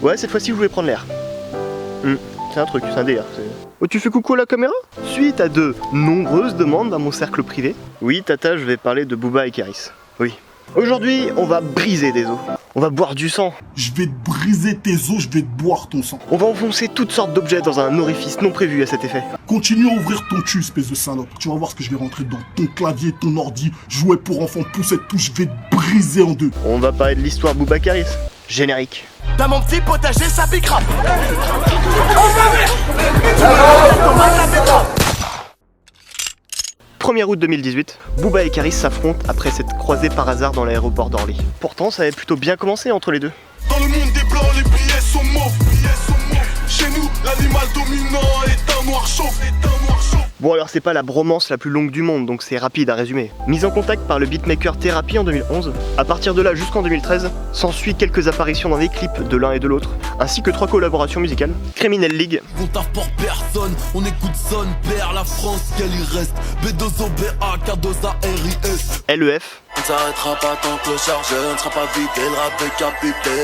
Ouais, cette fois-ci je voulais prendre l'air. C'est un truc, c'est un délire. Oh, tu fais coucou à la caméra? Suite à de nombreuses demandes dans mon cercle privé, oui Tata, je vais parler de Booba et Karis. Oui. Aujourd'hui, on va briser des os. On va boire du sang. Je vais te briser tes os, je vais te boire ton sang. On va enfoncer toutes sortes d'objets dans un orifice non prévu à cet effet. Continue à ouvrir ton cul, espèce de salope. Tu vas voir ce que je vais rentrer dans ton clavier, ton ordi, jouet pour enfants, poussette, tout, je vais te briser en deux. On va parler de l'histoire Booba Karis. Générique. Dans mon petit potager, ça pique rap. 1er août 2018, Booba et Karis s'affrontent après s'être croisés par hasard dans l'aéroport d'Orly. Pourtant, ça avait plutôt bien commencé entre les deux. Dans le monde des blancs, les billets sont mauves. Chez nous, l'animal dominant est un noir chauve. Bon alors c'est pas la bromance la plus longue du monde, donc c'est rapide à résumer. Mise en contact par le beatmaker Therapy en 2011, à partir de là jusqu'en 2013, s'ensuit quelques apparitions dans des clips de l'un et de l'autre, ainsi que 3 collaborations musicales. Criminel League, on taffe pour personne, on écoute son père, la France qu'elle y reste. B2OBA, K2A, RIS. LEF, On s'arrêtera pas tant que le chargeur ne sera pas vidé, le rap décapité.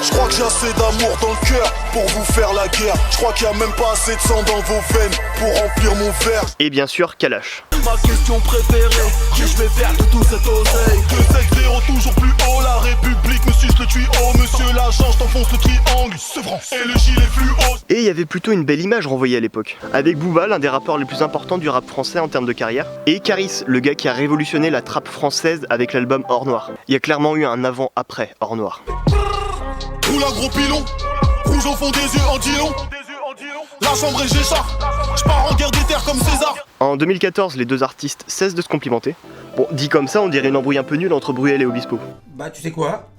Je crois que j'ai assez d'amour dans le cœur pour vous faire la guerre. Je crois qu'il y a même pas assez de sang dans vos veines pour remplir mon verre. et bien sûr Kalash. Ma question préférée, que je vais faire de tout cet oseille. 2-7-0 toujours plus haut, la République me suce le tuyau. Monsieur l'agent, je t'enfonce le triangle, Sevran et le gilet fluo. Et il y avait plutôt une belle image renvoyée à l'époque, avec Booba, l'un des rappeurs les plus importants du rap français en termes de carrière, et Karis, le gars qui a révolutionné la trappe française avec l'album Or Noir. Il y a clairement eu un avant-après Or Noir. Roule un gros pilon, rouge au fond des yeux en dilon. La chambre et j'échappe, je pars en guerre des terres comme César. En 2014, les deux artistes cessent de se complimenter. Bon, dit comme ça, on dirait une embrouille un peu nulle entre Bruel et Obispo. Bah tu sais quoi?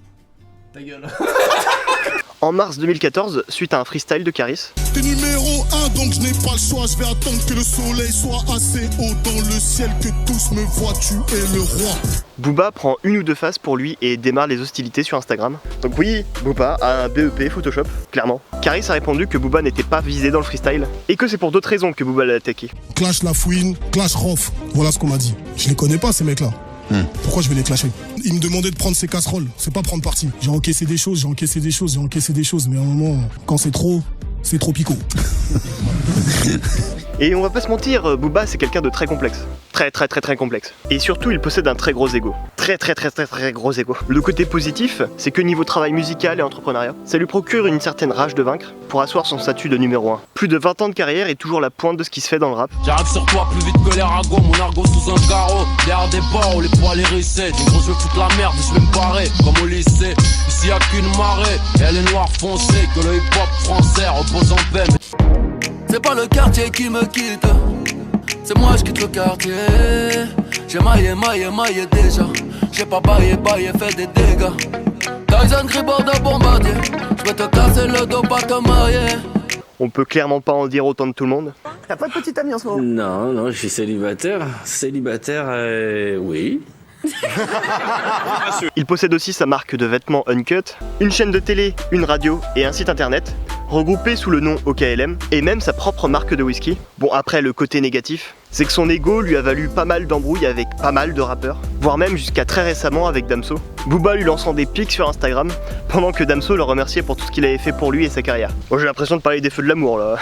Ta gueule. En mars 2014, suite à un freestyle de Karis, T'es numéro 1, donc je n'ai pas le choix. Je vais attendre que le soleil soit assez haut dans le ciel, que tous me voient, tu es le roi. Booba prend une ou deux phases pour lui et démarre les hostilités sur Instagram. Donc oui, Booba a un BEP Photoshop, clairement. Karis a répondu que Booba n'était pas visé dans le freestyle et que c'est pour d'autres raisons que Booba l'a attaqué. Clash La Fouine, Clash Rof. Voilà ce qu'on m'a dit. Je les connais pas ces mecs-là. Pourquoi je vais les clasher? Ils me demandaient de prendre ces casseroles, c'est pas prendre parti. J'ai encaissé des choses, mais à un moment, quand c'est trop picot. Et on va pas se mentir, Booba c'est quelqu'un de très complexe. Très complexe. Et surtout il possède un très gros ego. Très gros ego. Le côté positif, c'est que niveau travail musical et entrepreneuriat, ça lui procure une certaine rage de vaincre pour asseoir son statut de numéro 1. Plus de 20 ans de carrière et toujours la pointe de ce qui se fait dans le rap. J'arrive sur toi plus vite que les ragots, mon argot sous un carreau. Derrière des barreaux, les poils hérissés. Du gros je vais foutre la merde et je vais me barrer comme au lycée. Ici y'a qu'une marée, elle est noire foncée. Que le hip hop français repose en paix. C'est pas le quartier qui me quitte, c'est moi je quitte le quartier. J'ai maillé déjà. J'ai pas baillé, fait des dégâts. Tyson Gribord de bombardier. Je vais te casser le dos, pas te marier. On peut clairement pas en dire autant de tout le monde. T'as pas de petite amie en ce moment? Non, je suis célibataire. Oui. Il possède aussi sa marque de vêtements Uncut, une chaîne de télé, une radio et un site internet, regroupés sous le nom OKLM, et même sa propre marque de whisky. Bon, après le côté négatif, c'est que son ego lui a valu pas mal d'embrouilles avec pas mal de rappeurs, voire même jusqu'à très récemment avec Damso. Booba lui lançant des pics sur Instagram, pendant que Damso le remerciait pour tout ce qu'il avait fait pour lui et sa carrière. Bon, j'ai l'impression de parler des feux de l'amour là.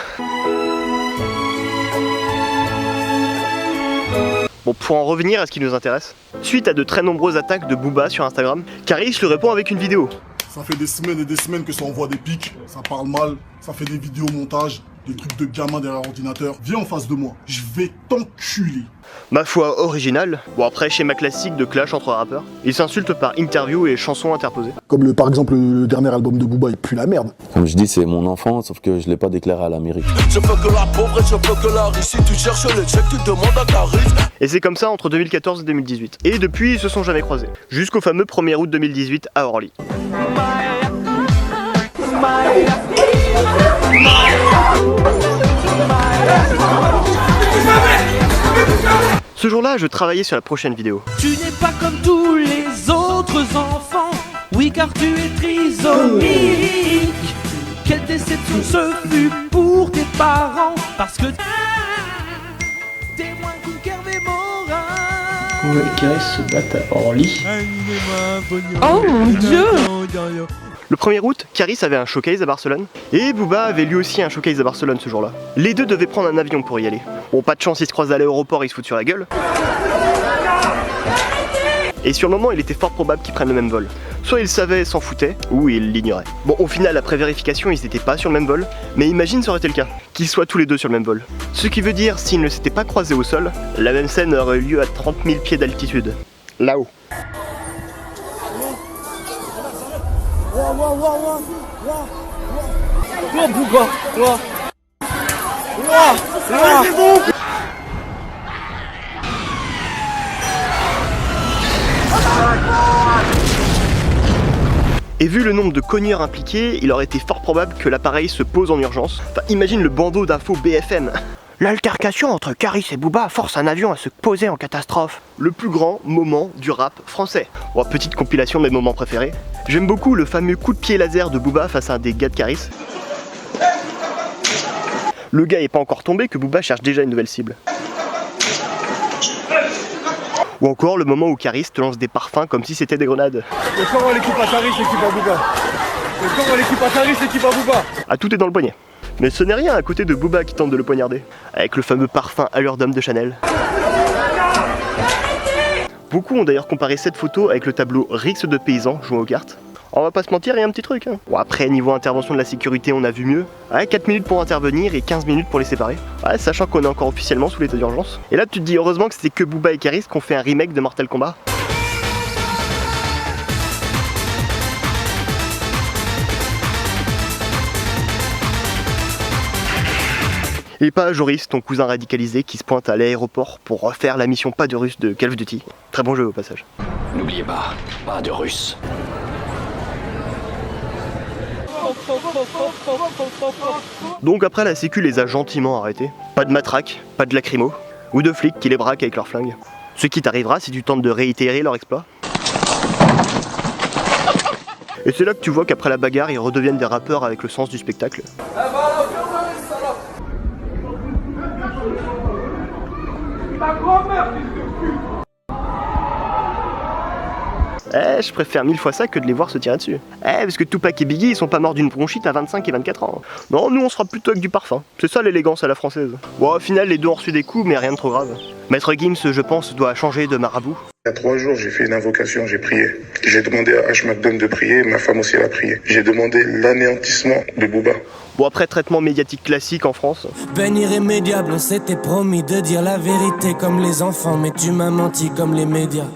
Bon, pour en revenir à ce qui nous intéresse, suite à de très nombreuses attaques de Booba sur Instagram, Karis lui répond avec une vidéo. Ça fait des semaines et des semaines que ça envoie des pics, ça parle mal, ça fait des vidéos montage, des trucs de gamin derrière l'ordinateur. Viens en face de moi, je vais t'enculer. Ma foi original, bon après schéma classique de clash entre rappeurs, ils s'insultent par interview et chansons interposées. Comme par exemple le dernier album de Booba, il pue la merde. Comme je dis, c'est mon enfant, sauf que je l'ai pas déclaré à la mairie. Je veux que la pauvreté, je veux que la richesse. Tu cherches les chèques, tu demandes à Caris. Et c'est comme ça entre 2014 et 2018. Et depuis, ils se sont jamais croisés. Jusqu'au fameux 1er août 2018 à Orly. Ce jour-là, je travaillais sur la prochaine vidéo. Tu n'es pas comme tous les autres enfants, oui car tu es trisomique. Quelle déception ce fut pour tes parents, parce que t'es moins qu'une Kervé Morin. Ouais, Karis se battent à Orly. Oh mon Dieu. Le 1er août, Caris avait un showcase à Barcelone, et Booba avait lui aussi un showcase à Barcelone ce jour-là. Les deux devaient prendre un avion pour y aller. Bon, pas de chance, ils se croisent à l'aéroport et ils se foutent sur la gueule. Et sur le moment, il était fort probable qu'ils prennent le même vol. Soit ils le savaient, s'en foutaient, ou ils l'ignoraient. Bon, au final, après vérification, ils n'étaient pas sur le même vol, mais imagine ça aurait été le cas, qu'ils soient tous les deux sur le même vol. Ce qui veut dire, s'ils ne s'étaient pas croisés au sol, la même scène aurait eu lieu à 30 000 pieds d'altitude. Là-haut. Et vu le nombre de cogneurs impliqués, il aurait été fort probable que l'appareil se pose en urgence. Enfin, imagine le bandeau d'infos BFM. L'altercation entre Caris et Booba force un avion à se poser en catastrophe. Le plus grand moment du rap français. Bon, petite compilation de mes moments préférés. J'aime beaucoup le fameux coup de pied laser de Booba face à un des gars de Caris. Le gars est pas encore tombé que Booba cherche déjà une nouvelle cible. Ou encore le moment où Caris te lance des parfums comme si c'était des grenades. Et comment l'équipe à Caris, l'équipe à Booba? Et comment l'équipe à Caris, l'équipe à Booba? Ah, tout est dans le poignet. Mais ce n'est rien à côté de Booba qui tente de le poignarder. Avec le fameux parfum allure d'homme de Chanel. Beaucoup ont d'ailleurs comparé cette photo avec le tableau Rix de paysans jouant aux cartes. On va pas se mentir, il y a un petit truc. Bon, après, niveau intervention de la sécurité, on a vu mieux. Ouais, 4 minutes pour intervenir et 15 minutes pour les séparer. Ouais, sachant qu'on est encore officiellement sous l'état d'urgence. Et là, tu te dis heureusement que c'était que Booba et Caris qui ont fait un remake de Mortal Kombat. Et pas Joris, ton cousin radicalisé qui se pointe à l'aéroport pour refaire la mission Pas de Russe de Call of Duty. Très bon jeu au passage. N'oubliez pas de Russe. Donc après la sécu les a gentiment arrêtés. Pas de matraque, pas de lacrymo, ou de flics qui les braquent avec leurs flingues. Ce qui t'arrivera si tu tentes de réitérer leur exploit. Et c'est là que tu vois qu'après la bagarre ils redeviennent des rappeurs avec le sens du spectacle. Je préfère 1000 fois ça que de les voir se tirer dessus. Parce que Tupac et Biggie, ils sont pas morts d'une bronchite à 25 et 24 ans. Non, nous on sera plutôt avec du parfum. C'est ça l'élégance à la française. Bon, au final, les deux ont reçu des coups, mais rien de trop grave. Maître Gims, je pense, doit changer de marabout. Il y a 3 jours, j'ai fait une invocation, j'ai prié. J'ai demandé à H. McDonald de prier, ma femme aussi elle a prié. J'ai demandé l'anéantissement de Booba. Bon, après traitement médiatique classique en France. Peine irrémédiable, on s'était promis de dire la vérité comme les enfants, mais tu m'as menti comme les médias.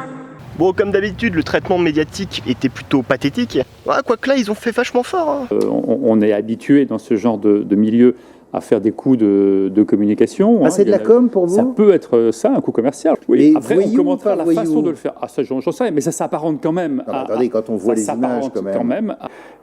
Bon, comme d'habitude, le traitement médiatique était plutôt pathétique. Ouais, quoique là, ils ont fait vachement fort. On est habitué dans ce genre de milieu à faire des coups de communication. Ah, c'est de la com pour vous? Ça peut être ça, un coup commercial. Oui. Mais après, voyou, on commentera la voyou. façon de le faire. Ah, ça, j'en sais, mais ça s'apparente quand même. Non, attendez, quand on voit les images, quand même.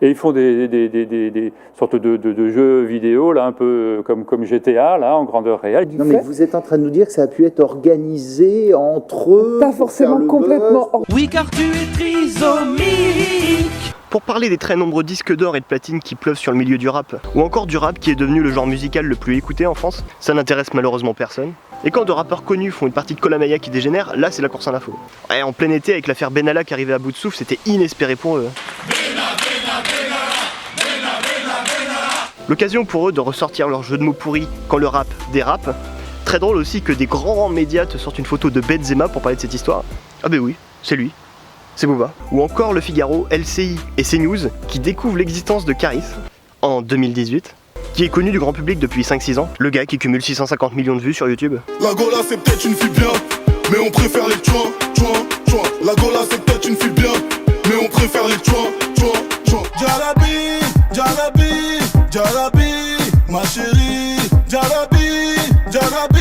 Et ils font des sortes de jeux vidéo, là, un peu comme GTA, là, en grandeur réelle. Non, mais vous êtes en train de nous dire que ça a pu être organisé entre eux. Pas forcément complètement. Oui, car tu es trisomique. Pour parler des très nombreux disques d'or et de platine qui pleuvent sur le milieu du rap, ou encore du rap qui est devenu le genre musical le plus écouté en France, ça n'intéresse malheureusement personne. Et quand de rappeurs connus font une partie de Kolamaya qui dégénère, là c'est la course à l'info. Ouais, en plein été avec l'affaire Benalla qui arrivait à bout de souffle, c'était inespéré pour eux. L'occasion pour eux de ressortir leur jeu de mots pourris quand le rap dérape. Très drôle aussi que des grands médias te sortent une photo de Benzema pour parler de cette histoire. Ah bah oui, c'est lui. C'est Booba. Ou encore Le Figaro, LCI et CNews qui découvrent l'existence de Caris en 2018, qui est connu du grand public depuis 5-6 ans. Le gars qui cumule 650 millions de vues sur YouTube. La Gola c'est peut-être une fille bien, mais on préfère les tchouins. La Gola c'est peut-être une fille bien, mais on préfère les tchouins. Jarabi, Jarabi, Jarabi, ma chérie. Jarabi,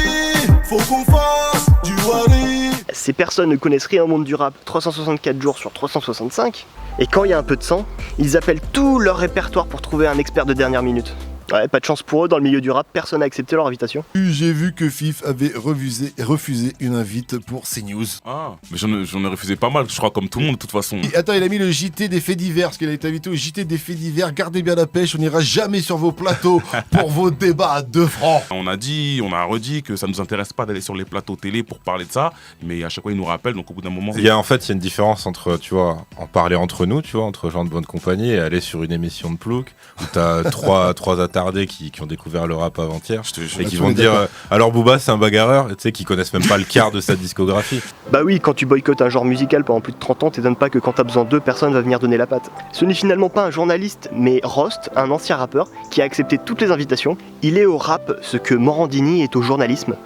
faut qu'on fasse du wari. Ces personnes ne connaissent rien au monde du rap 364 jours sur 365, et quand il y a un peu de sang, ils appellent tout leur répertoire pour trouver un expert de dernière minute. Ouais, pas de chance pour eux, dans le milieu du rap, personne n'a accepté leur invitation. J'ai vu que Fif avait refusé une invite pour CNews. Ah, mais j'en ai refusé pas mal, je crois, comme tout le monde de toute façon. Et attends, il a mis le JT des faits divers, parce qu'il a été invité au JT des faits divers. Gardez bien la pêche, on n'ira jamais sur vos plateaux pour vos débats à 2 francs. On a redit que ça nous intéresse pas d'aller sur les plateaux télé pour parler de ça, mais à chaque fois ils nous rappellent, donc au bout d'un moment... Il y a une différence entre, tu vois, en parler entre nous, tu vois, entre gens de bonne compagnie, et aller sur une émission de plouc, où t'as trois attardés qui ont découvert le rap avant-hier, et qui vont te dire alors Booba c'est un bagarreur, tu sais, qui connaissent même pas le quart de sa discographie. Bah oui, quand tu boycottes un genre musical pendant plus de 30 ans, t'étonnes pas que quand t'as besoin d'eux, personne va venir donner la patte. Ce n'est finalement pas un journaliste, mais Rost, un ancien rappeur, qui a accepté toutes les invitations. Il est au rap ce que Morandini est au journalisme.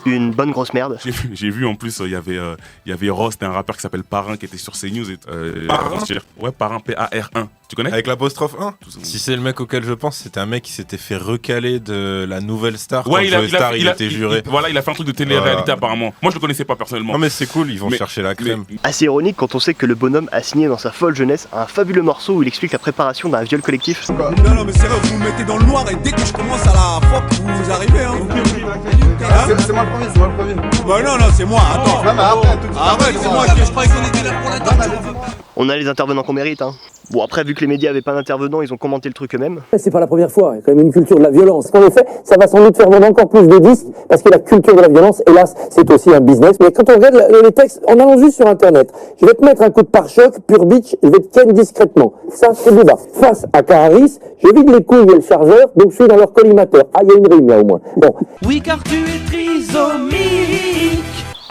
Une bonne grosse merde. J'ai vu en plus, il y avait Rost, un rappeur qui s'appelle Parrain qui était sur CNews. Parrain ? Ouais, Parrain, P-A-R-1. Tu connais ? Avec l'apostrophe 1 ? Si c'est le mec auquel je pense, c'était un mec qui s'était fait recaler de la nouvelle star. Ouais, il était juré. Il a fait un truc de télé-réalité apparemment. Moi je le connaissais pas personnellement. Non mais c'est cool, ils vont chercher la crème. Assez ironique quand on sait que le bonhomme a signé dans sa folle jeunesse un fabuleux morceau où il explique la préparation d'un viol collectif. Non mais sérieux, vous me mettez dans le noir et dès que je commence à la fois vous arrivez hein. C'est moi le premier, Bah non, c'est moi, attends. Arrête, c'est moi, je croyais qu'on était là pour la date. On a les intervenants qu'on mérite, hein. Bon, après, vu que les médias avaient pas d'intervenants, ils ont commenté le truc eux-mêmes. C'est pas la première fois, il y a quand même une culture de la violence. En effet, ça va sans doute faire vendre encore plus de disques, parce que la culture de la violence, hélas, c'est aussi un business. Mais quand on regarde les textes, en allant juste sur Internet, je vais te mettre un coup de pare-choc, pure bitch, je vais te ken discrètement. Ça, c'est Booba. Face à Cararis, je vide les couilles et le chargeur, donc je suis dans leur collimateur. Ah, il y a une rime là au moins. Bon. Oui, car tu es trisomique.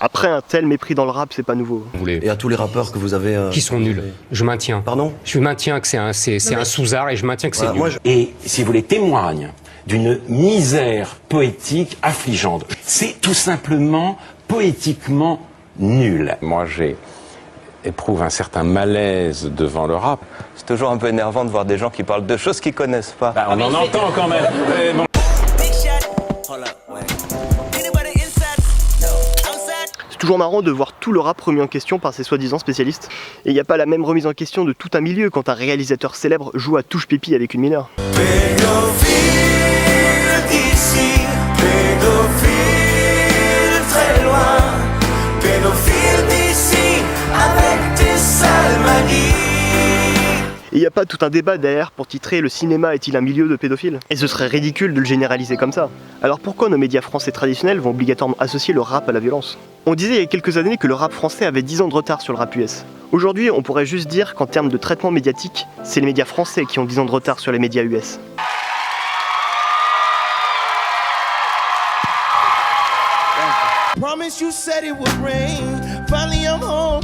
Après un tel mépris dans le rap, c'est pas nouveau. Et à tous les rappeurs que vous avez... Qui sont nuls. Je maintiens. Pardon ? Je maintiens que c'est un sous-art et je maintiens que c'est nul. Et, si vous voulez, témoigne d'une misère poétique affligeante. C'est tout simplement poétiquement nul. Moi, j'éprouve un certain malaise devant le rap. C'est toujours un peu énervant de voir des gens qui parlent de choses qu'ils connaissent pas. Bah, on en entend quand même. C'est toujours marrant de voir tout le rap remis en question par ces soi-disant spécialistes. Et il n'y a pas la même remise en question de tout un milieu quand un réalisateur célèbre joue à touche-pipi avec une mineure. Pédophile d'ici, pédophile très loin, pédophile d'ici, avec tes sales manies. Et il n'y a pas tout un débat derrière pour titrer « Le cinéma est-il un milieu de pédophiles ?» Et ce serait ridicule de le généraliser comme ça. Alors pourquoi nos médias français traditionnels vont obligatoirement associer le rap à la violence ? On disait il y a quelques années que le rap français avait 10 ans de retard sur le rap US. Aujourd'hui, on pourrait juste dire qu'en termes de traitement médiatique, c'est les médias français qui ont 10 ans de retard sur les médias US. Promise you said it would rain. Finally I'm home.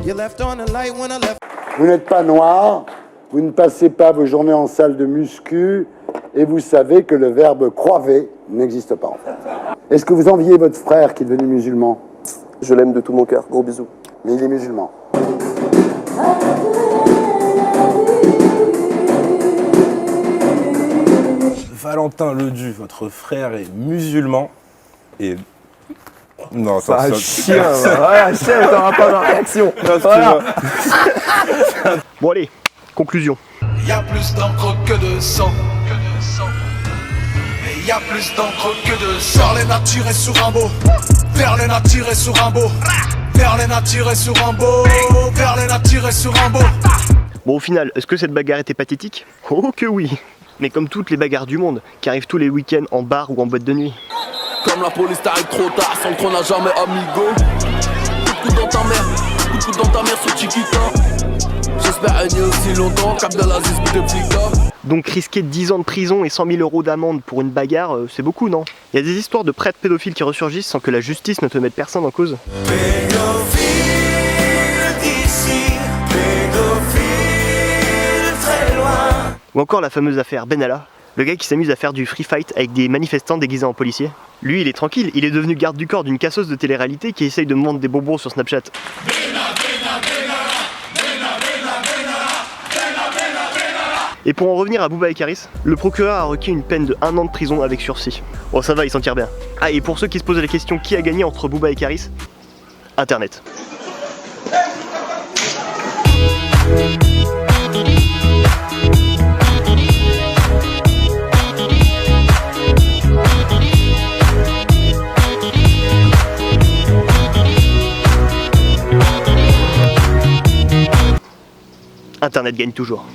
You left on the light when I left. Vous n'êtes pas noir, vous ne passez pas vos journées en salle de muscu et vous savez que le verbe croiver n'existe pas en fait. Est-ce que vous enviez votre frère qui est devenu musulman ? Je l'aime de tout mon cœur, gros bisous. Mais il est musulman. Valentin Ledu, votre frère est musulman et... Non, ça chien, voilà, chien, t'auras pas de réaction. Voilà. Bon allez, conclusion. Y'a plus d'encre que de sang. Et y'a plus d'encre que de sang. Verlaine a tiré sur Rimbaud. Verlaine a tiré sur Rimbaud. Verlaine a tiré sur Rimbaud. Verlaine a tiré sur Rimbaud. Bon au final, est-ce que cette bagarre était pathétique ? Oh que oui. Mais comme toutes les bagarres du monde, qui arrivent tous les week-ends en bar ou en boîte de nuit. Comme la police t'arrive trop tard, sans qu'on n'a jamais amigo. Coup de coude dans ta mère, coup de coude dans ta mère sur Chiquita. J'espère régner aussi longtemps, cap de la zizou de Flica. Donc risquer 10 ans de prison et 100 000 € d'amende pour une bagarre, c'est beaucoup, non ? Il y a des histoires de prêtres pédophiles qui ressurgissent sans que la justice ne te mette personne en cause. Pédophile d'ici, pédophile très loin. Ou encore la fameuse affaire Benalla, le gars qui s'amuse à faire du free fight avec des manifestants déguisés en policiers. Lui, il est tranquille, il est devenu garde du corps d'une casseuse de télé-réalité qui essaye de me vendre des bonbons sur Snapchat. Et pour en revenir à Booba et Karis, le procureur a requis une peine de 1 an de prison avec sursis. Bon ça va, il s'en tire bien. Ah et pour ceux qui se posaient la question qui a gagné entre Booba et Karis, Internet. Internet gagne toujours.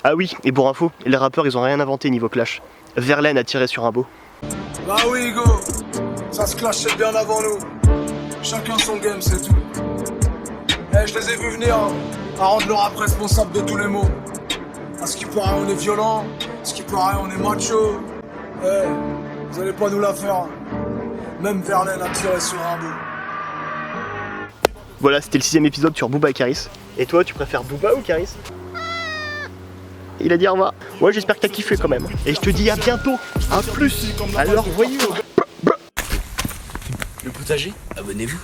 Ah oui, et pour info, les rappeurs ils ont rien inventé niveau clash. Verlaine a tiré sur Rimbaud. Bah oui, go, ça se clashait bien avant nous. Chacun son game, c'est tout. Eh, je les ai vus venir, hein, à rendre le rap responsable de tous les maux. À ce qui paraît, on est violent, à ce qui paraît, on est macho. Eh, vous allez pas nous la faire. Hein. Même Verlaine a tiré sur Rimbaud. Voilà, c'était le 6ème épisode sur Booba et Caris. Et toi, tu préfères Booba ou Caris? Il a dit au revoir. Ouais, j'espère que t'as kiffé quand même. Et je te dis à bientôt. À plus. Alors, voyons. Le potager, abonnez-vous.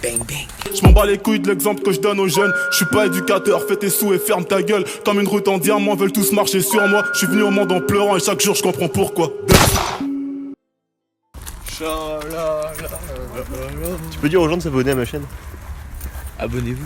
Bang bang. Je m'en bats les couilles de l'exemple que je donne aux jeunes. Je suis pas éducateur, fais tes sous et ferme ta gueule. Comme une route en diamant, veulent tous marcher sur moi. Je suis venu au monde en pleurant et chaque jour je comprends pourquoi. Tu peux dire aux gens de s'abonner à ma chaîne? Abonnez-vous.